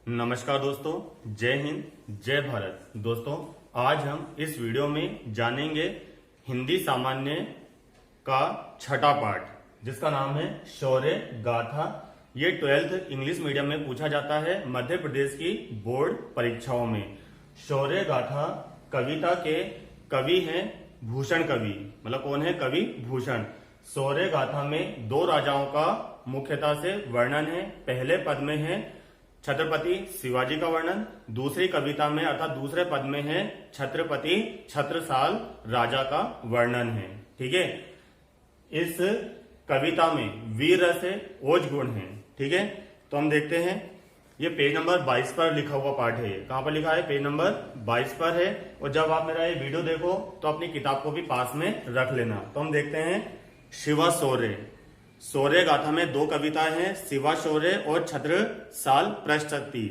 नमस्कार दोस्तों, जय हिंद जय भारत। दोस्तों, आज हम इस वीडियो में जानेंगे हिंदी सामान्य का छठा पाठ जिसका नाम है शौर्य गाथा। ये 12th इंग्लिश मीडियम में पूछा जाता है मध्य प्रदेश की बोर्ड परीक्षाओं में। शौर्य गाथा कविता के कवि हैं भूषण कवि। मतलब कौन है? कवि भूषण। शौर्य गाथा में दो राजाओं का मुख्यता से वर्णन है। पहले पद में है छत्रपति शिवाजी का वर्णन, दूसरी कविता में अर्थात दूसरे पद में है छत्रपति छत्रसाल राजा का वर्णन है। ठीक है, इस कविता में वीर रस है, ओज गुण है। ठीक है, तो हम देखते हैं। ये पेज नंबर 22 पर लिखा हुआ पाठ है। कहां पर लिखा है? पेज नंबर 22 पर है। और जब आप मेरा ये वीडियो देखो तो अपनी किताब को भी पास में रख लेना। तो हम देखते हैं शिवा शौर्य। शौर्य गाथा में दो कविताएं हैं, शिवा शौर्य और छत्रसाल प्रशस्ति।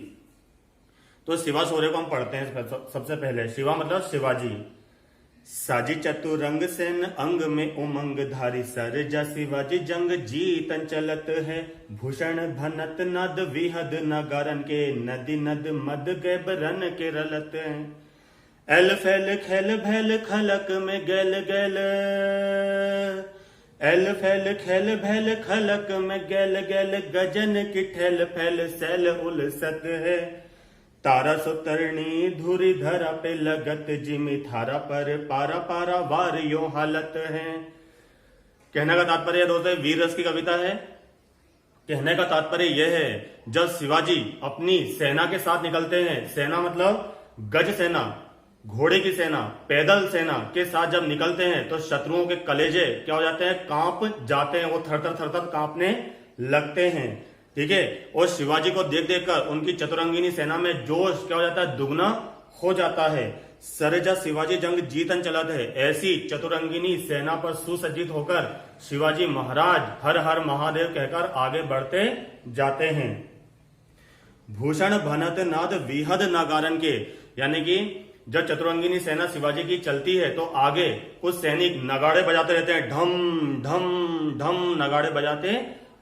तो शिवा शौर्य को हम पढ़ते हैं। सबसे पहले शिवा मतलब शिवाजी। साजी चतुरंग सेन अंग में उमंग धारी सरजा शिवाजी जंग जीतन चलत है। भूषण भनत नद विहद नगारन के नदी नद मद गैबरन के रलत है। एल फैल खेल भैल खलक में गैल गैल, एल फैल खेल भैल खलक में गैल गैल गजन की ठेल फैल सैल उलसत है। तारा सुतरनी धुरी धरा पे लगत जिमी थारा पर पारा पारा वार यो हालत है। कहने का तात्पर्य दोस्तों वीर रस की कविता है। कहने का तात्पर्य यह है जब शिवाजी अपनी सेना के साथ निकलते हैं, सेना मतलब गज सेना, घोड़े की सेना, पैदल सेना के साथ जब निकलते हैं तो शत्रुओं के कलेजे क्या हो जाते हैं? कांप जाते हैं। वो थरथर थरथर कांपने लगते हैं। ठीक है, और शिवाजी को देख देखकर उनकी चतुरंगिनी सेना में जोश क्या हो जाता है? दुगना हो जाता है। सरजा शिवाजी जंग जीतन चलत है। ऐसी चतुरंगिनी सेना पर सुसज्जित होकर शिवाजी महाराज हर हर महादेव कहकर आगे बढ़ते जाते हैं। भूषण भनत नाद विहद नागारन के, यानी कि जब चतुरंगिनी सेना शिवाजी की चलती है तो आगे कुछ सैनिक नगाड़े बजाते रहते हैं। ढम ढम ढम नगाड़े बजाते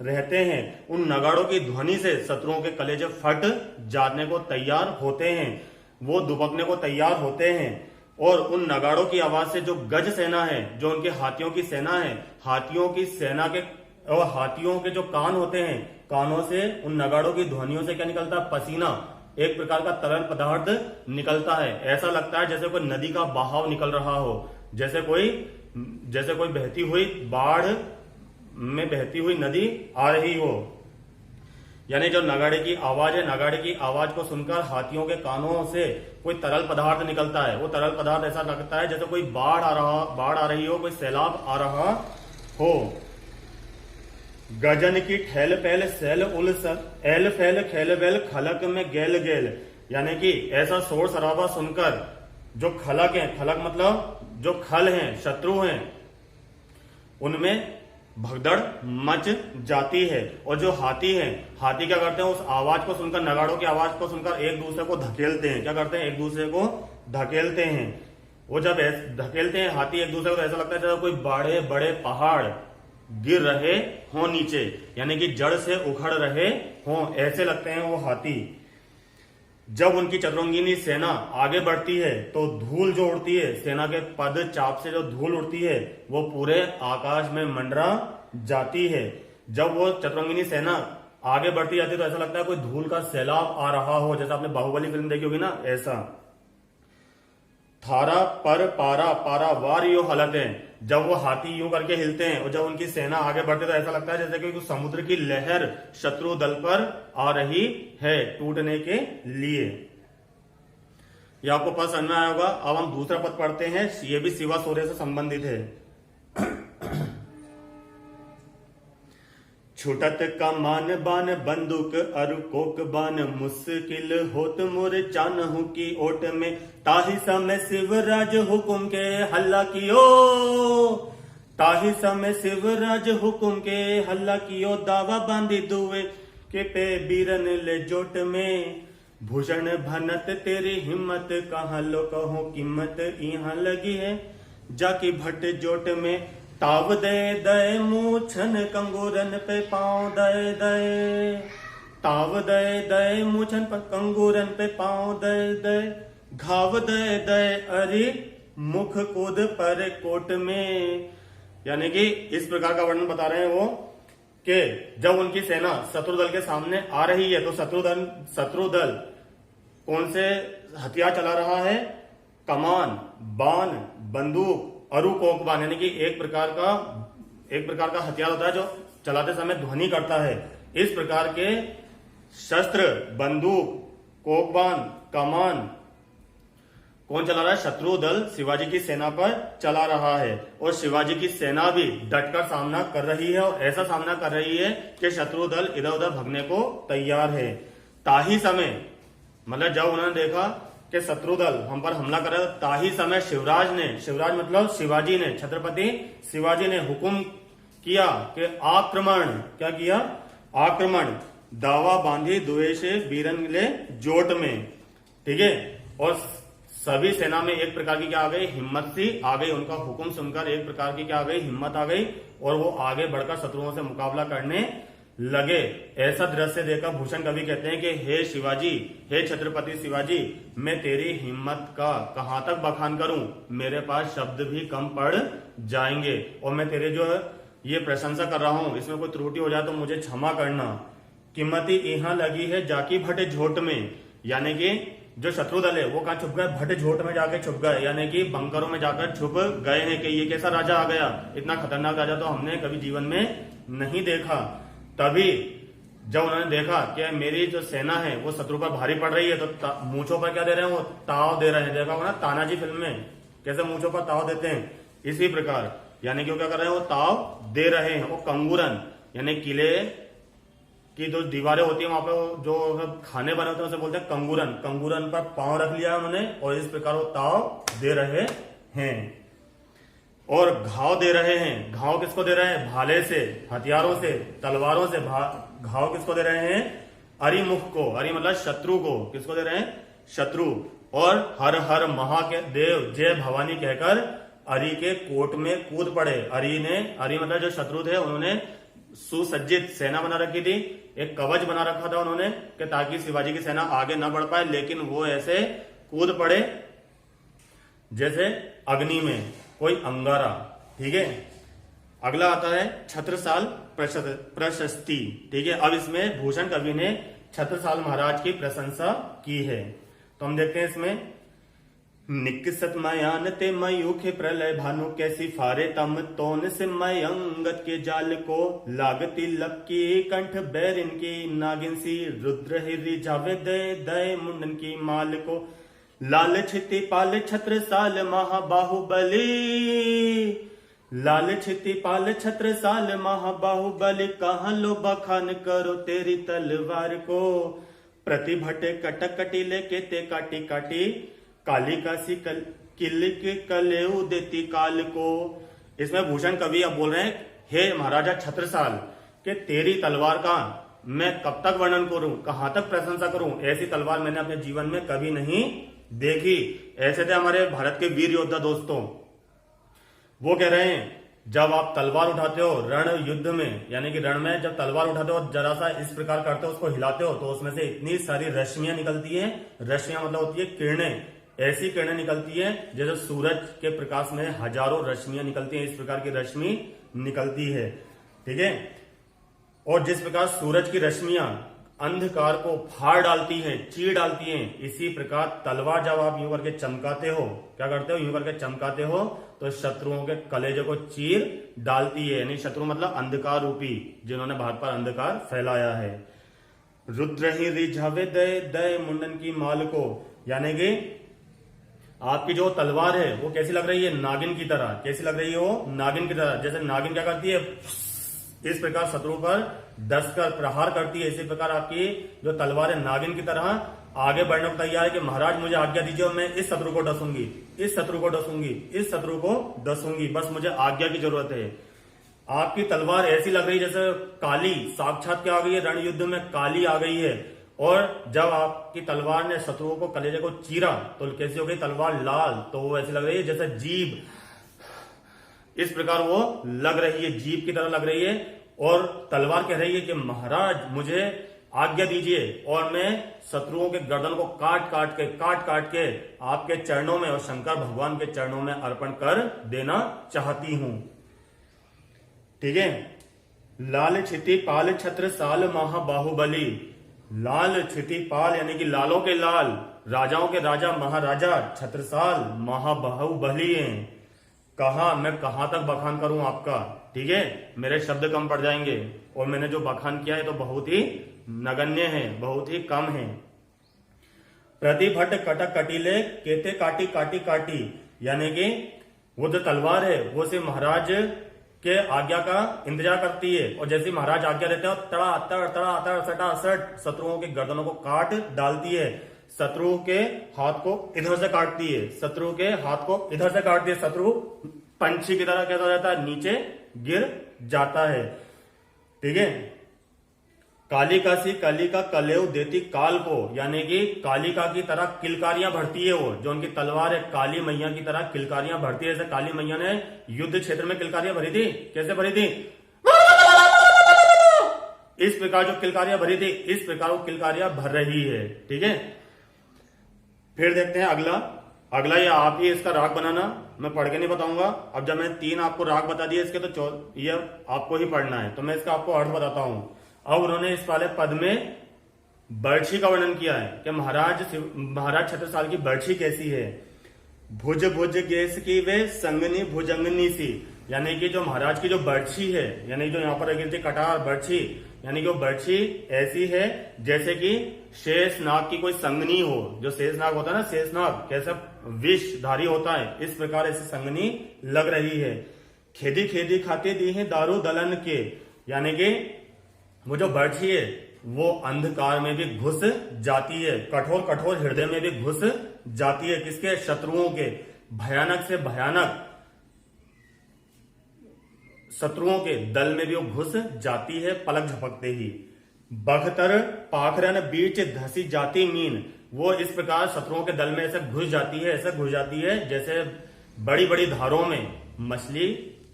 रहते हैं। उन नगाड़ों की ध्वनि से शत्रुओं के कलेजे फट जाने को तैयार होते हैं, वो दुबकने को तैयार होते हैं। और उन नगाड़ों की आवाज से जो गज सेना है, जो उनके हाथियों की सेना है, हाथियों की सेना के और हाथियों के जो कान होते हैं, कानों से उन नगाड़ों की ध्वनियों से क्या निकलता है? पसीना, एक प्रकार का तरल पदार्थ निकलता है। ऐसा लगता है जैसे कोई नदी का बहाव निकल रहा हो, जैसे कोई बहती हुई बाढ़ में बहती हुई नदी आ रही हो। यानी जो नगाड़े की आवाज है, नगाड़े की आवाज को सुनकर हाथियों के कानों से कोई तरल पदार्थ निकलता है। वो तरल पदार्थ ऐसा लगता है जैसे कोई बाढ़ आ रही हो, कोई सैलाब आ रहा हो। गजन की ठेल पहल सैल उलसत, एल फैल खेल बैल खलक में गैल गैल, यानी कि ऐसा शोर शराबा सुनकर जो खलक है, खलक मतलब जो खल हैं, शत्रु हैं, उनमें भगदड़ मच जाती है। और जो हाथी हैं, हाथी क्या करते हैं? उस आवाज को सुनकर, नगाड़ों की आवाज को सुनकर एक दूसरे को धकेलते हैं। क्या करते हैं? एक दूसरे को धकेलते हैं। वो जब धकेलते हैं हाथी एक दूसरे को तो ऐसा लगता है जैसे कोई बड़े बड़े पहाड़ गिर रहे हों नीचे, यानी कि जड़ से उखड़ रहे हों, ऐसे लगते हैं वो हाथी। जब उनकी चतुरंगिनी सेना आगे बढ़ती है तो धूल जो उड़ती है, सेना के पद चाप से जो धूल उड़ती है वो पूरे आकाश में मंडरा जाती है। जब वो चतुरंगिनी सेना आगे बढ़ती जाती है तो ऐसा लगता है कोई धूल का सैलाब आ रहा हो, जैसा आपने बाहुबली फिल्म देखी होगी ना, ऐसा। थारा पर पारा पारा वार यो हालत है। जब वो हाथी यूं करके हिलते हैं और जब उनकी सेना आगे बढ़ती है तो ऐसा लगता है जैसे कि समुद्र की लहर शत्रु दल पर आ रही है टूटने के लिए। ये आपको पता समझ में आया होगा। अब हम दूसरा पद पढ़ते हैं। ये भी शिवा शौर्य से संबंधित है। छुटत कमान बान बंदूक अरु कोक बान, मुश्किल होत मोर चानहु की ओट में। ताही समय शिवराज हुकुम के हल्ला कियो, ताही समय शिवराज हुकुम के हल्ला कियो। दावा बांधी दुए के पे बीरन ले जोट में। भूषण भनत तेरी हिम्मत कहाँ लो कहो कीमत यहाँ लगी है। जाकी भट्ट जोट में ताव दे दे मूछन कंगूरन पे पांव दे दे। ताव दय दय मूछन पर कंगूरन पे पांव दय दय, घाव दय दय अरे मुख कूद पर कोट में। यानी कि इस प्रकार का वर्णन बता रहे हैं वो कि जब उनकी सेना शत्रु दल के सामने आ रही है तो शत्रु दल कौन से हथियार चला रहा है? कमान, बाण, बंदूक, अरु कोकबान, यानी कि एक प्रकार का हथियार होता है जो चलाते समय ध्वनि करता है। इस प्रकार के शस्त्र, बंदूक, कोकबान, कमान कौन चला रहा है? शत्रु दल शिवाजी की सेना पर चला रहा है। और शिवाजी की सेना भी डटकर सामना कर रही है और ऐसा सामना कर रही है कि शत्रु दल इधर उधर भगने को तैयार है। ताही समय, मतलब जब उन्होंने देखा कि शत्रु दल हम पर हमला कर रहा है, ताही समय शिवराज मतलब शिवाजी ने, छत्रपति शिवाजी ने हुक्म किया कि आक्रमण। क्या किया? आक्रमण। दावा बांधी द्वेष बीरन ले जोट में। ठीक है। और सभी सेना में एक प्रकार की क्या आ गई? हिम्मत सी आ गई। उनका हुक्म सुनकर एक प्रकार की क्या आ गई? हिम्मत आ गई और वो आगे बढ़कर शत्रुओं से मुकाबला करने लगे। ऐसा दृश्य देखकर भूषण कवि कहते हैं कि हे शिवाजी, हे छत्रपति शिवाजी, मैं तेरी हिम्मत का कहां तक बखान करूं? मेरे पास शब्द भी कम पड़ जाएंगे और मैं तेरे जो ये प्रशंसा कर रहा हूं इसमें कोई त्रुटि हो जाए तो मुझे क्षमा करना। कीमती यहां लगी है जाकी भटे झोट में, यानी कि जो शत्रु दल है वो कहा छुप गए? भटे झोट में जाके छुप गए, यानी कि बंकरों में जाकर छुप गए हैं कि ये कैसा राजा आ गया, इतना खतरनाक राजा तो हमने कभी जीवन में नहीं देखा। तभी जब उन्होंने देखा कि मेरी जो सेना है वो शत्रु पर भारी पड़ रही है तो मूंछों पर क्या दे रहे हैं? वो ताव दे रहे हैं। देखा होगा ना तानाजी फिल्म में कैसे मूंछों पर ताव देते हैं, इसी प्रकार यानी कि वो क्या कर रहे हैं? वो ताव दे रहे हैं। वो कंगूरन यानी किले की जो दीवारें होती है वहां पे जो खाने बने होते हैं उसे बोलते हैं कंगूरन। कंगूरन पर पांव रख लिया उन्होंने और इस प्रकार वो ताव दे रहे हैं। और घाव दे रहे हैं। घाव किसको दे रहे हैं? भाले से, हथियारों से, तलवारों से घाव किसको दे रहे हैं? अरि मुख को। अरि मतलब शत्रु को। किसको दे रहे हैं? शत्रु। और हर हर महादेव जय भवानी कहकर अरि के कोट में कूद पड़े। अरि मतलब जो शत्रु थे उन्होंने सुसज्जित सेना बना रखी थी, एक कवच बना रखा था उन्होंने कि ताकि शिवाजी की सेना आगे न बढ़ पाए, लेकिन वो ऐसे कूद पड़े जैसे अग्नि में कोई अंगारा। ठीक है। अगला आता है छत्रसाल प्रशस्ति। ठीक है। अब इसमें भूषण कवि ने छत्रसाल महाराज की प्रशंसा की है तो हम देखते हैं इसमें। निकसत मयान ते मयूखे प्रलय भानु कैसी फारे तम तोन से मयंगत के जाल को लागती लपकी कंठ बैरिन की नागिन सी रुद्र हिरी जावे दय दय मुंडन की माल को लाल छिति पाल छत्र साल महाबाहुबली। लाल छिति पाल छत्र साल महाबाहुबली कहाँ लो बखान करो तेरी तलवार को प्रतिभटे कटक कटीले के ते काटी काटी काली कासी किल के कलेऊ देती काल को। इसमें भूषण कवि अब बोल रहे हैं हे महाराजा छत्रसाल के तेरी तलवार का मैं कब तक वर्णन करूं, कहां तक प्रशंसा करूं? ऐसी तलवार मैंने अपने जीवन में कभी नहीं देखी। ऐसे थे हमारे भारत के वीर योद्धा दोस्तों। वो कह रहे हैं जब आप तलवार उठाते हो रण युद्ध में, यानी कि रण में जब तलवार उठाते हो जरा सा इस प्रकार करते हो, उसको हिलाते हो तो उसमें से इतनी सारी रश्मियां निकलती हैं। रश्मियां मतलब होती है किरणें। ऐसी किरणें निकलती है जैसे सूरज के प्रकाश में हजारों रश्मियां निकलती हैं, इस प्रकार की रश्मि निकलती है। ठीक है। और जिस प्रकार सूरज की रश्मियां अंधकार को फाड़ डालती हैं, चीर डालती हैं, इसी प्रकार तलवार जब आप यूं करके चमकाते हो, क्या करते हो? यूं करके चमकाते हो तो शत्रुओं के कलेजे को चीर डालती है। यानी शत्रु मतलब अंधकार रूपी, जिन्होंने भारत पर अंधकार फैलाया है। रुद्र ही रिझावे दय दय मुंडन की माल को, यानी कि आपकी जो तलवार है वो कैसी लग रही है? नागिन की तरह। कैसी लग रही है वो? नागिन की तरह। जैसे नागिन क्या करती है? इस प्रकार शत्रु पर डसकर प्रहार करती है, इसी प्रकार आपकी जो तलवार है नागिन की तरह आगे बढ़ने को तैयार है कि महाराज मुझे आज्ञा दीजिए और मैं इस शत्रु को डसूंगी, इस शत्रु को डसूंगी, इस शत्रु को डसूंगी, बस मुझे आज्ञा की जरूरत है। आपकी तलवार ऐसी लग रही है जैसे काली, साक्षात क्या आ गई है? रण युद्ध में काली आ गई है। और जब आपकी तलवार ने शत्रुओं को कलेजे को चीरा तो कैसी हो गई तलवार? लाल। तो वो ऐसी लग रही है जैसे जीभ, इस प्रकार वो लग रही है, जीभ की तरह लग रही है। और तलवार कह रही है कि महाराज मुझे आज्ञा दीजिए और मैं शत्रुओं के गर्दन को काट काट के आपके चरणों में और शंकर भगवान के चरणों में अर्पण कर देना चाहती हूं। ठीक है। लाल क्षिति पाल छत्र साल महाबाहुबली। लाल क्षिति पाल यानी कि लालों के लाल, राजाओं के राजा, महाराजा, छत्रसाल, महाबाहुबली हैं। कहा मैं कहां तक बखान करूं आपका। ठीक है, मेरे शब्द कम पड़ जाएंगे और मैंने जो बखान किया है तो बहुत ही नगण्य है, बहुत ही कम है। प्रतिभट कटक कटीले केते काटी काटी काटी, यानी कि वो जो तलवार है वो सिर्फ महाराज के आज्ञा का इंतजार करती है और जैसे महाराज आज्ञा देते हैं तड़ा तड़ तड़ा तड़ सटा सट शत्रुओं के गर्दनों को काट डालती है। शत्रु के हाथ को इधर से काटती है, शत्रु के हाथ को इधर से काटती है। शत्रु पंछी की तरह कैसा हो जाता है, नीचे गिर जाता है। ठीक है। कालिका सी कलिका कलेव देती काल को, यानी कि कालिका की तरह किलकारियां भरती है वो, जो उनकी तलवार है काली मैया की तरह किलकारियां भरती है। जैसे काली मैया ने युद्ध क्षेत्र में किलकारियां भरी थी, कैसे भरी थी, इस प्रकार जो किलकारियां भरी थी इस प्रकार वो किलकारियां भर रही है। ठीक है। फिर देखते हैं अगला ये आप ही इसका राग बनाना, मैं पढ़ के नहीं बताऊंगा। अब जब मैंने 3 आपको राग बता दिए इसके, तो ये आपको ही पढ़ना है, तो मैं इसका आपको अर्थ बताता हूं। अब उन्होंने इस वाले पद में बर्छी का वर्णन किया है कि महाराज छत्रसाल की बर्छी कैसी है। भुज भुज गेस की वे संगनी भुजंगनी सी, यानी कि जो महाराज की जो बर्छी है, यानी जो यहाँ पर गिरती कटार बर्छी, यानी कि वो बर्छी ऐसी है जैसे कि शेषनाग की कोई संगनी हो। जो शेषनाग होता है ना, शेषनाग कैसा विषधारी होता है, इस प्रकार ऐसी संगनी लग रही है। खेदी खेदी खाते दी है दारू दलन के, यानी कि वो जो बर्छी है वो अंधकार में भी घुस जाती है, कठोर कठोर हृदय में भी घुस जाती है। किसके, शत्रुओं के, भयानक से भयानक शत्रुओं के दल में भी वो घुस जाती है पलक झपकते ही। बखतर पाखरन बीच धसी जाती मीन, वो इस प्रकार शत्रुओं के दल में ऐसे घुस जाती है, ऐसे घुस जाती है जैसे बड़ी बड़ी धारों में मछली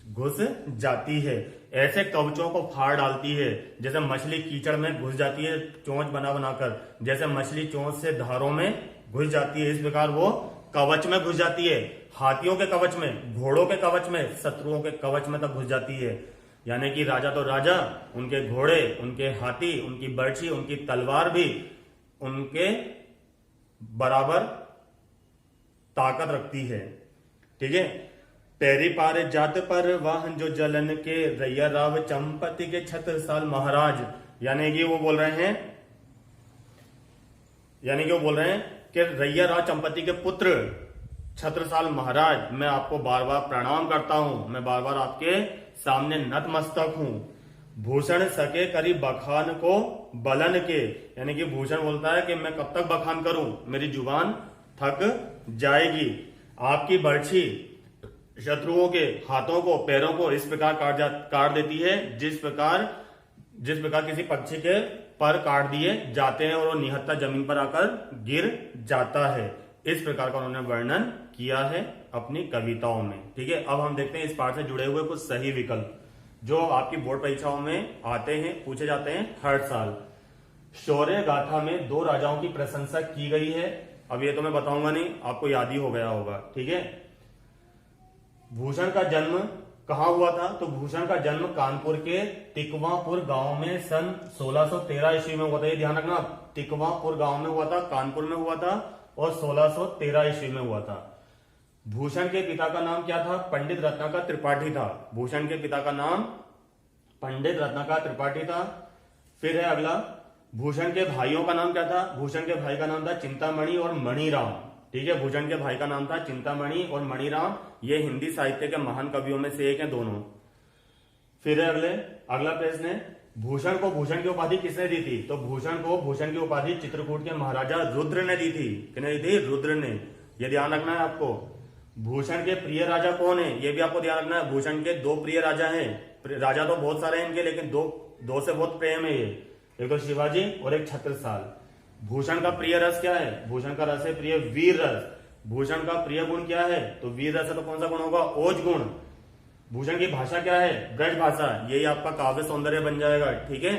घुस जाती है। ऐसे कवचों को फाड़ डालती है जैसे मछली कीचड़ में घुस जाती है चोंच बना बनाकर, जैसे मछली चोंच से धारों में घुस जाती है, इस प्रकार वो कवच में घुस जाती है। हाथियों के कवच में, घोड़ों के कवच में, शत्रुओं के कवच में तक घुस जाती है। यानी कि राजा तो राजा, उनके घोड़े, उनके हाथी, उनकी बर्छी, उनकी तलवार भी उनके बराबर ताकत रखती है। ठीक है। पैरी पार जात पर वाहन जो जलन के रैया राव चंपति के छत्रसाल महाराज, यानी कि वो बोल रहे हैं कि रैया राव चंपति के पुत्र छत्रसाल महाराज, मैं आपको बार बार प्रणाम करता हूं, मैं बार बार आपके सामने नतमस्तक हूं। भूषण सके करी बखान को बलन के, यानी कि भूषण बोलता है कि मैं कब तक बखान करूं, मेरी जुबान थक जाएगी। आपकी बर्छी शत्रुओं के हाथों को, पैरों को इस प्रकार काट देती है जिस प्रकार किसी पक्षी के पर काट दिए जाते हैं और वो निहत्था जमीन पर आकर गिर जाता है। इस प्रकार का उन्होंने वर्णन किया है अपनी कविताओं में। ठीक है। अब हम देखते हैं इस पाठ से जुड़े हुए कुछ सही विकल्प जो आपकी बोर्ड परीक्षाओं में आते हैं, पूछे जाते हैं हर साल। शौर्य गाथा में 2 राजाओं की प्रशंसा की गई है। अब ये तो मैं बताऊंगा नहीं, आपको याद ही हो गया होगा। ठीक है। भूषण का जन्म कहां हुआ था, तो भूषण का जन्म कानपुर के टिकवापुर गांव में सन 1613 ईस्वी में हुआ था। ये ध्यान रखना, टिकवापुर गांव में हुआ था, कानपुर में हुआ था और 1613 ईस्वी में हुआ था। भूषण के पिता का नाम क्या था, पंडित रत्नाकर त्रिपाठी था। भूषण के पिता का नाम पंडित रत्नाकर त्रिपाठी था। फिर है अगला, भूषण के भाइयों का नाम क्या था, भूषण के भाई का नाम था चिंतामणि और मणिराम। ठीक है। भूषण के भाई का नाम था चिंतामणि और मणिराम, ये हिंदी साहित्य के महान कवियों में से एक है दोनों। फिर है अगला प्रश्न है, भूषण को भूषण की उपाधि किसने दी थी, तो भूषण को भूषण की उपाधि चित्रकूट के महाराजा रुद्र ने दी थी। किसने दी थी, रुद्र ने। यह ध्यान रखना है आपको। भूषण के प्रिय राजा कौन है, यह भी आपको ध्यान रखना है। भूषण के 2 प्रिय राजा हैं। राजा तो बहुत सारे हैं इनके, लेकिन दो से बहुत प्रेम है ये, एक तो शिवाजी और एक छत्रसाल। भूषण का प्रिय रस क्या है, भूषण का रस है प्रिय वीर रस। भूषण का प्रिय गुण क्या है, तो वीर रस है तो कौन सा गुण होगा, ओज गुण। भूषण की भाषा क्या है, ब्रज भाषा। यही आपका काव्य सौंदर्य बन जाएगा। ठीक है।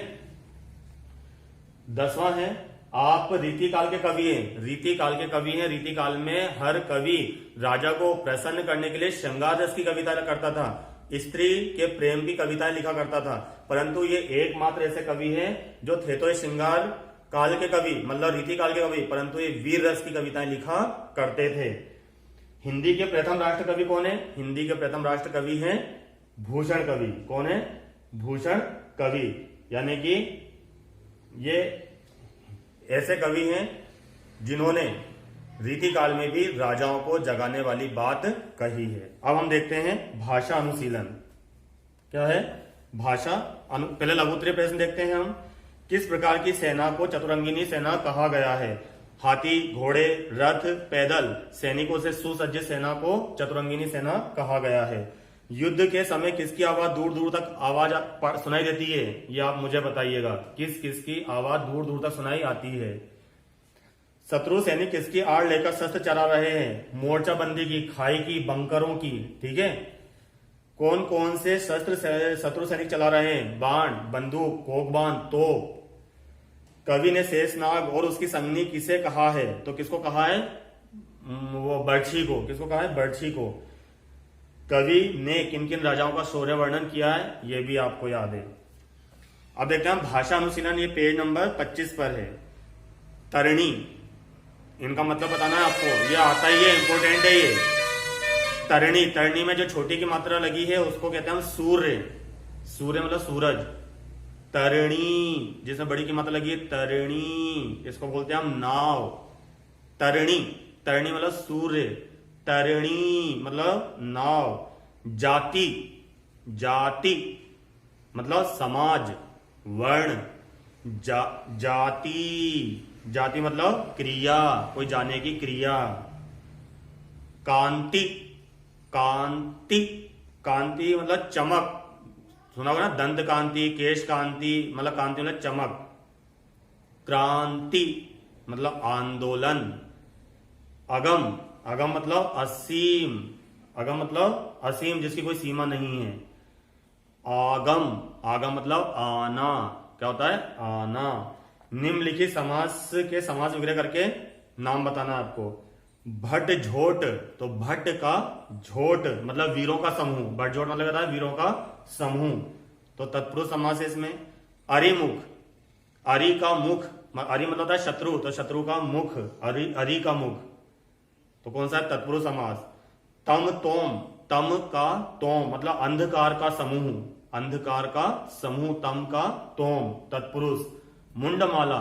10वां है, आप रीतिकाल के कवि हैं। रीतिकाल के कवि हैं। रीतिकाल में हर कवि राजा को प्रसन्न करने के लिए श्रृंगार रस की कविता करता था, स्त्री के प्रेम की कविताएं लिखा करता था। परंतु ये एकमात्र ऐसे कवि हैं जो थे तो श्रृंगार काल के कवि, मतलब रीतिकाल के कवि, परंतु ये वीर रस की कविताएं लिखा करते थे। हिंदी के प्रथम राष्ट्र कवि कौन है? हिंदी के प्रथम राष्ट्र कवि हैं भूषण कवि। कौन है? भूषण कवि। यानी कि ये ऐसे कवि हैं जिन्होंने रीतिकाल में भी राजाओं को जगाने वाली बात कही है। अब हम देखते हैं भाषा अनुशीलन। क्या है? भाषा पहले लघुत्तरीय प्रश्न देखते हैं हम। किस प्रकार की सेना को चतुरंगिनी सेना कहा गया है? हाथी, घोड़े, रथ, पैदल सैनिकों से सुसज्जित सेना को चतुरंगिनी सेना कहा गया है। युद्ध के समय किसकी आवाज दूर दूर तक आवाज सुनाई देती है? ये आप मुझे बताइएगा, किस किस की आवाज दूर दूर तक सुनाई आती है? शत्रु सैनिक किसकी आड़ लेकर शस्त्र चला रहे हैं? मोर्चाबंदी की, खाई की, बंकरों की। ठीक है। कौन कौन से शस्त्र शत्रु सैनिक चला रहे हैं? बाण, बंदूक, कोकबान, तोप। कवि ने शेषनाग और उसकी संगनी किसे कहा है? तो किसको कहा है? वो बर्छी को। किसको कहा है? बर्छी को। कवि ने किन किन राजाओं का शौर्य वर्णन किया है? ये भी आपको याद है। अब देखते हैं भाषा अनुशीलन। ये पेज नंबर 25 पर है। तरणी, इनका मतलब बताना है आपको, ये आता ही है, इंपॉर्टेंट है ये। तरणी, तरणी में जो छोटी की मात्रा लगी है उसको कहते हैं हम सूर्य। सूर्य मतलब सूरज। तरणी, जिसमें बड़ी की मात्रा लगी है तरणी, इसको बोलते हैं हम नाव। तरणी, तरणी मतलब सूर्य, तरणी मतलब नाव। जाति, जाति मतलब समाज, वर्ण। जाति, जाति मतलब क्रिया, कोई जाने की क्रिया। कांति, कांति, कांति मतलब चमक। सुना होगा ना, दंत कांति, केश कांति, मतलब कांति मतलब चमक। क्रांति मतलब आंदोलन। अगम, अगम मतलब असीम। अगम मतलब असीम, जिसकी कोई सीमा नहीं है। आगम, आगम मतलब आना। क्या होता है? आना। निम्नलिखित समास के समास विग्रह करके नाम बताना है आपको। भट्ट झोट, तो भट्ट का झोट मतलब वीरों का समूह। भट्ट झोट मतलब कहता है वीरों का समूह, तो तत्पुरुष समास है इसमें। अरिमुख, अरि का मुख, अरि मतलब होता है शत्रु, तो शत्रु का मुख, अरि का मुख, तो कौन सा है? तत्पुरुष समास। तम तोम, तम का तोम मतलब अंधकार का समूह, अंधकार का समूह, तम का तोम, तत्पुरुष। मुंडमाला,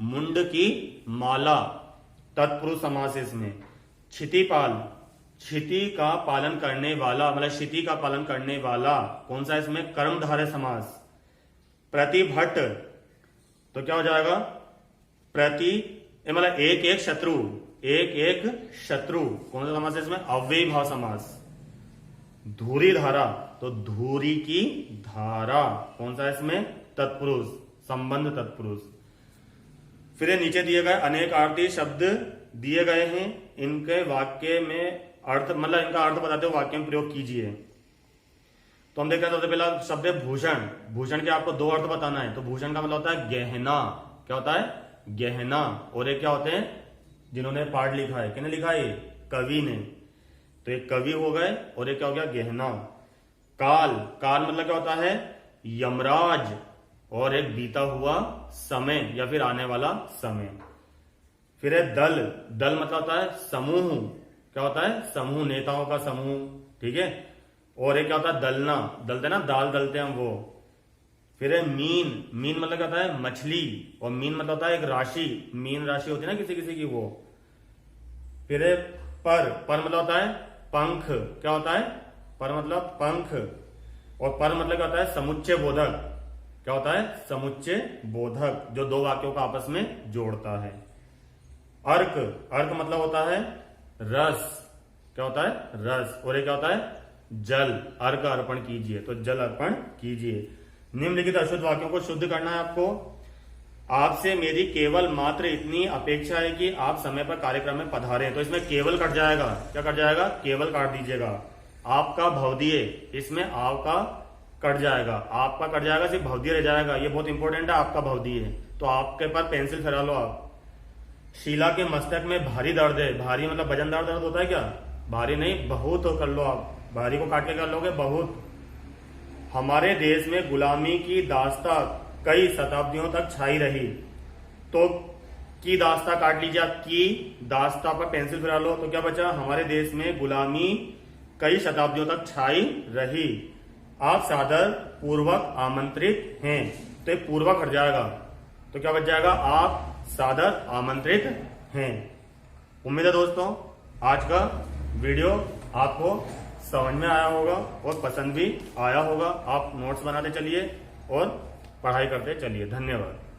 मुंड की माला, तत्पुरुष समास इसमें। क्षितिपाल, क्षिति का पालन करने वाला, मतलब क्षिति का पालन करने वाला, कौन सा इसमें? कर्मधारय समास। प्रतिभट, तो क्या हो जाएगा? प्रति मतलब एक एक शत्रु, एक एक शत्रु, कौन सा समास है इसमें? अव्ययी भाव समास। धूरी धारा, तो धूरी की धारा, कौन सा है इसमें? तत्पुरुष, संबंध तत्पुरुष। फिर नीचे दिए गए अनेक अर्थी शब्द दिए गए हैं, इनके वाक्य में अर्थ, मतलब इनका अर्थ बताते हुए वाक्य में प्रयोग कीजिए। तो हम देखते हैं सबसे पहला शब्द है भूषण। भूषण के आपको दो अर्थ बताना है। तो भूषण का मतलब होता है गहना। क्या होता है? गहना। और एक क्या होते हैं? जिन्होंने पाठ लिखा है, किसने लिखा है? कवि ने। तो एक कवि हो गए, और एक क्या हो गया? गहना। काल, काल मतलब क्या होता है? यमराज। और एक बीता हुआ समय या फिर आने वाला समय। फिर है दल, दल मतलब होता है समूह। क्या होता है? समूह, नेताओं का समूह। ठीक है। और एक क्या होता है? दलना, दलते ना, दाल दलते हैं हम वो। फिर है मीन, मीन मतलब क्या होता है? मछली। और मीन मतलब होता है एक राशि, मीन राशि होती है ना किसी किसी की, वो। फिर है पर, पर मतलब होता है पंख। क्या होता है? पर मतलब पंख। और पर मतलब क्या होता है? समुच्चय बोधक। क्या होता है? समुच्चय बोधक, जो दो वाक्यों को आपस में जोड़ता है। अर्क, अर्क मतलब होता है रस। क्या होता है? रस। और ये क्या होता है? जल। अर्क अर्पण कीजिए, तो जल अर्पण कीजिए। निम्नलिखित अशुद्ध वाक्यों को शुद्ध करना है आपको। आपसे मेरी केवल मात्र इतनी अपेक्षा है कि आप समय पर कार्यक्रम में पधारें। तो इसमें केवल कट जाएगा। क्या कट जाएगा? केवल काट दीजिएगा। आपका भवदीय, इसमें आपका कट जाएगा, आपका कट जाएगा, सिर्फ भवदीय रह जाएगा। ये बहुत इंपॉर्टेंट है, आपका भवदीय। तो आपके पास पेंसिल फिरा लो आप। शीला के मस्तक में भारी दर्द है, भारी मतलब वजनदार दर्द होता है क्या? भारी नहीं, बहुत कर लो आप, भारी को काट के कर लोगे बहुत। हमारे देश में गुलामी की दास्ता कई शताब्दियों तक छाई रही, तो की दास्ता काट लीजिए आप, की दास्ता पर पेंसिल फिरा लो, तो क्या बचा? हमारे देश में गुलामी कई शताब्दियों तक छाई रही, आप सादर पूर्वक आमंत्रित हैं, तो एक पूर्वक हट जाएगा, तो क्या बच जाएगा? आप सादर आमंत्रित हैं। उम्मीद है दोस्तों आज का वीडियो आपको समझ में आया होगा और पसंद भी आया होगा। आप नोट्स बनाते चलिए और पढ़ाई करते चलिए। धन्यवाद।